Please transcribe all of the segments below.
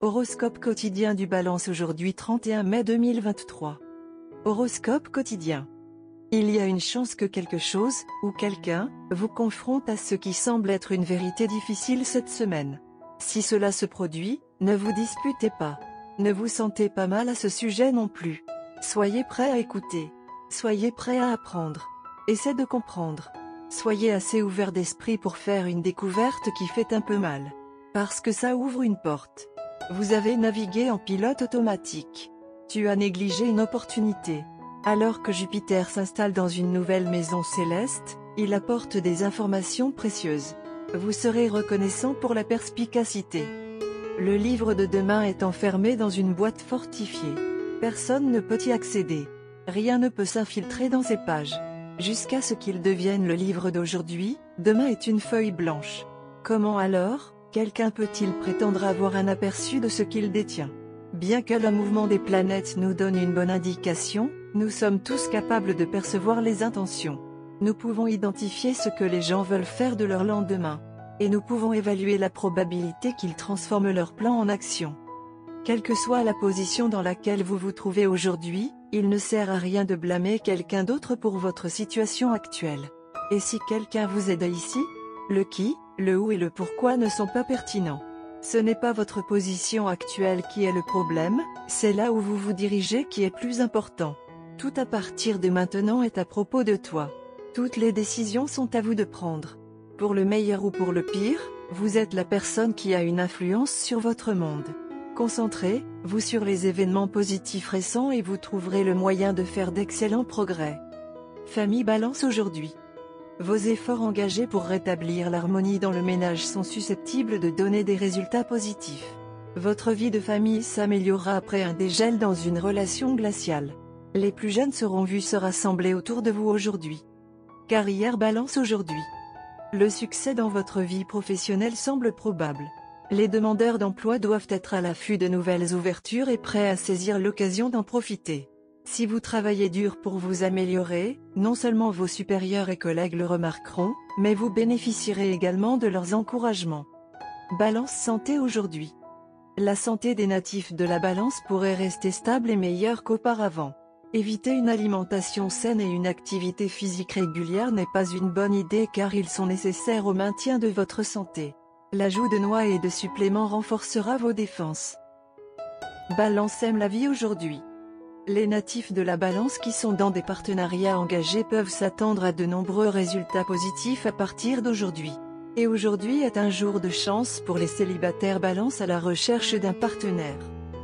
Horoscope quotidien du Balance aujourd'hui 31 mai 2023. Horoscope quotidien. Il y a une chance que quelque chose, ou quelqu'un, vous confronte à ce qui semble être une vérité difficile cette semaine. Si cela se produit, ne vous disputez pas. Ne vous sentez pas mal à ce sujet non plus. Soyez prêt à écouter. Soyez prêt à apprendre. Essayez de comprendre. Soyez assez ouvert d'esprit pour faire une découverte qui fait un peu mal. Parce que ça ouvre une porte. Vous avez navigué en pilote automatique. Tu as négligé une opportunité. Alors que Jupiter s'installe dans une nouvelle maison céleste, il apporte des informations précieuses. Vous serez reconnaissant pour la perspicacité. Le livre de demain est enfermé dans une boîte fortifiée. Personne ne peut y accéder. Rien ne peut s'infiltrer dans ses pages. Jusqu'à ce qu'il devienne le livre d'aujourd'hui, demain est une feuille blanche. Comment alors ? Quelqu'un peut-il prétendre avoir un aperçu de ce qu'il détient? Bien que le mouvement des planètes nous donne une bonne indication, nous sommes tous capables de percevoir les intentions. Nous pouvons identifier ce que les gens veulent faire de leur lendemain. Et nous pouvons évaluer la probabilité qu'ils transforment leur plan en action. Quelle que soit la position dans laquelle vous vous trouvez aujourd'hui, il ne sert à rien de blâmer quelqu'un d'autre pour votre situation actuelle. Et si quelqu'un vous aide ici? Le qui, le où et le pourquoi ne sont pas pertinents. Ce n'est pas votre position actuelle qui est le problème, c'est là où vous vous dirigez qui est plus important. Tout à partir de maintenant est à propos de toi. Toutes les décisions sont à vous de prendre. Pour le meilleur ou pour le pire, vous êtes la personne qui a une influence sur votre monde. Concentrez-vous sur les événements positifs récents et vous trouverez le moyen de faire d'excellents progrès. Famille Balance aujourd'hui. Vos efforts engagés pour rétablir l'harmonie dans le ménage sont susceptibles de donner des résultats positifs. Votre vie de famille s'améliorera après un dégel dans une relation glaciale. Les plus jeunes seront vus se rassembler autour de vous aujourd'hui. Carrière Balance aujourd'hui. Le succès dans votre vie professionnelle semble probable. Les demandeurs d'emploi doivent être à l'affût de nouvelles ouvertures et prêts à saisir l'occasion d'en profiter. Si vous travaillez dur pour vous améliorer, non seulement vos supérieurs et collègues le remarqueront, mais vous bénéficierez également de leurs encouragements. Balance santé aujourd'hui. La santé des natifs de la Balance pourrait rester stable et meilleure qu'auparavant. Éviter une alimentation saine et une activité physique régulière n'est pas une bonne idée car ils sont nécessaires au maintien de votre santé. L'ajout de noix et de suppléments renforcera vos défenses. Balance aime la vie aujourd'hui. Les natifs de la Balance qui sont dans des partenariats engagés peuvent s'attendre à de nombreux résultats positifs à partir d'aujourd'hui. Et aujourd'hui est un jour de chance pour les célibataires Balance à la recherche d'un partenaire.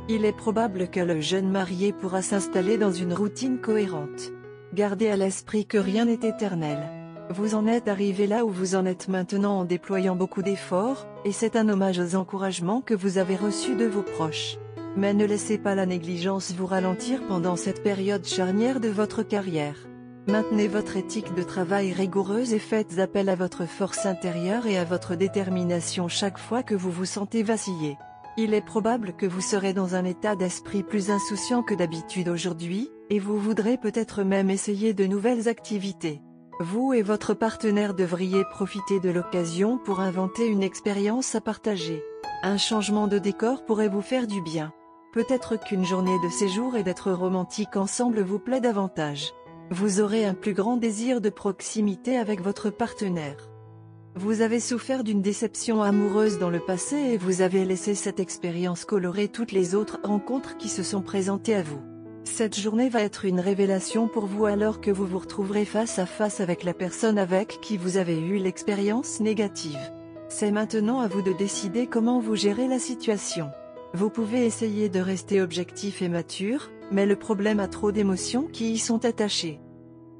Il est probable que le jeune marié pourra s'installer dans une routine cohérente. Gardez à l'esprit que rien n'est éternel. Vous en êtes arrivé là où vous en êtes maintenant en déployant beaucoup d'efforts, et c'est un hommage aux encouragements que vous avez reçus de vos proches. Mais ne laissez pas la négligence vous ralentir pendant cette période charnière de votre carrière. Maintenez votre éthique de travail rigoureuse et faites appel à votre force intérieure et à votre détermination chaque fois que vous vous sentez vaciller. Il est probable que vous serez dans un état d'esprit plus insouciant que d'habitude aujourd'hui, et vous voudrez peut-être même essayer de nouvelles activités. Vous et votre partenaire devriez profiter de l'occasion pour inventer une expérience à partager. Un changement de décor pourrait vous faire du bien. Peut-être qu'une journée de séjour et d'être romantique ensemble vous plaît davantage. Vous aurez un plus grand désir de proximité avec votre partenaire. Vous avez souffert d'une déception amoureuse dans le passé et vous avez laissé cette expérience colorer toutes les autres rencontres qui se sont présentées à vous. Cette journée va être une révélation pour vous alors que vous vous retrouverez face à face avec la personne avec qui vous avez eu l'expérience négative. C'est maintenant à vous de décider comment vous gérez la situation. Vous pouvez essayer de rester objectif et mature, mais le problème a trop d'émotions qui y sont attachées.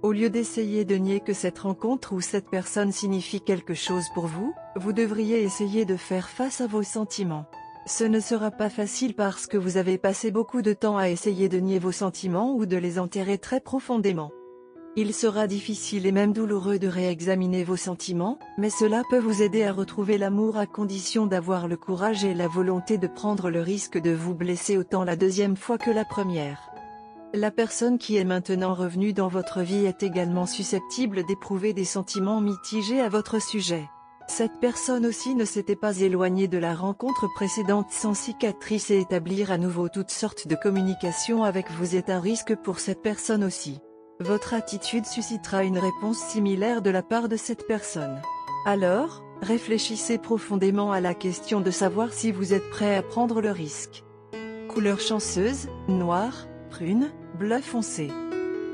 Au lieu d'essayer de nier que cette rencontre ou cette personne signifie quelque chose pour vous, vous devriez essayer de faire face à vos sentiments. Ce ne sera pas facile parce que vous avez passé beaucoup de temps à essayer de nier vos sentiments ou de les enterrer très profondément. Il sera difficile et même douloureux de réexaminer vos sentiments, mais cela peut vous aider à retrouver l'amour à condition d'avoir le courage et la volonté de prendre le risque de vous blesser autant la deuxième fois que la première. La personne qui est maintenant revenue dans votre vie est également susceptible d'éprouver des sentiments mitigés à votre sujet. Cette personne aussi ne s'était pas éloignée de la rencontre précédente sans cicatrice et établir à nouveau toutes sortes de communications avec vous est un risque pour cette personne aussi. Votre attitude suscitera une réponse similaire de la part de cette personne. Alors, réfléchissez profondément à la question de savoir si vous êtes prêt à prendre le risque. Couleur chanceuse, noir, prune, bleu foncé.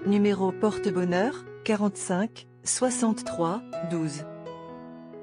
Numéro porte-bonheur, 45, 63, 12.